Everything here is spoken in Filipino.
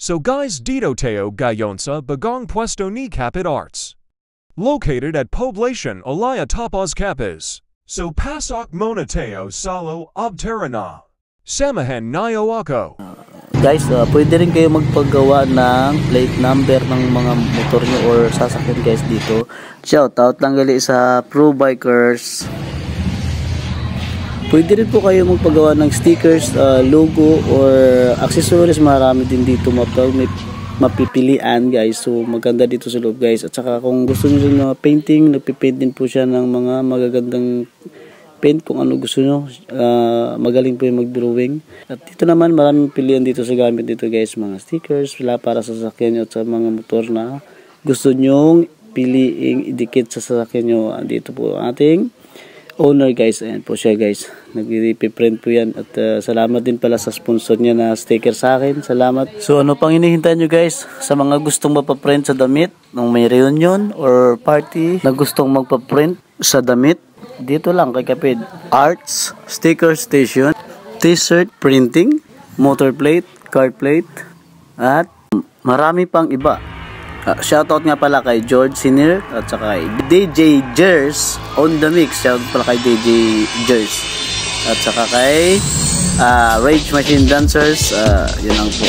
So guys, dito tayo ngayon sa bagong pwesto ni Kapit Arts. Located at Poblacion, Olaya Tapos Capiz. So pasok muna tayo salo obterana. Samahan niyo ako. Guys, pwede rin kayo magpagawa ng plate number ng mga motor nyo or sasakyan guys dito. Shout out lang gali sa Pro Bikers. Pwede rin po kayo magpagawa ng stickers, logo, or accessories. Marami din dito may mapipilian guys. So maganda dito sa loob guys. At saka kung gusto nyo rin mga painting, nagpipaint din po siya ng mga magagandang paint kung ano gusto nyo. Magaling po yung mag-drawing. At dito naman maraming pilihan dito sa gamit dito guys. Mga stickers para sa sasakyan nyo at sa mga motor na gusto nyong piliing idikit sa sasakyan nyo. Dito po ating owner guys. Ayan po siya guys. Nag-reprint po yan. At salamat din pala sa sponsor niya na sticker sa akin. Salamat. So ano pang hinihintay nyo guys? Sa mga gustong mapaprint sa damit nung may reunion or party na gustong magpaprint sa damit, dito lang kay Kapit Arts, Sticker Station, T-shirt printing, motor plate, card plate, at marami pang iba. Shoutout nga pala kay George Senior at saka kay DJ Jers on the mix. Shoutout pala kay DJ Jers at saka kay Rage Machine Dancers. Yun lang po.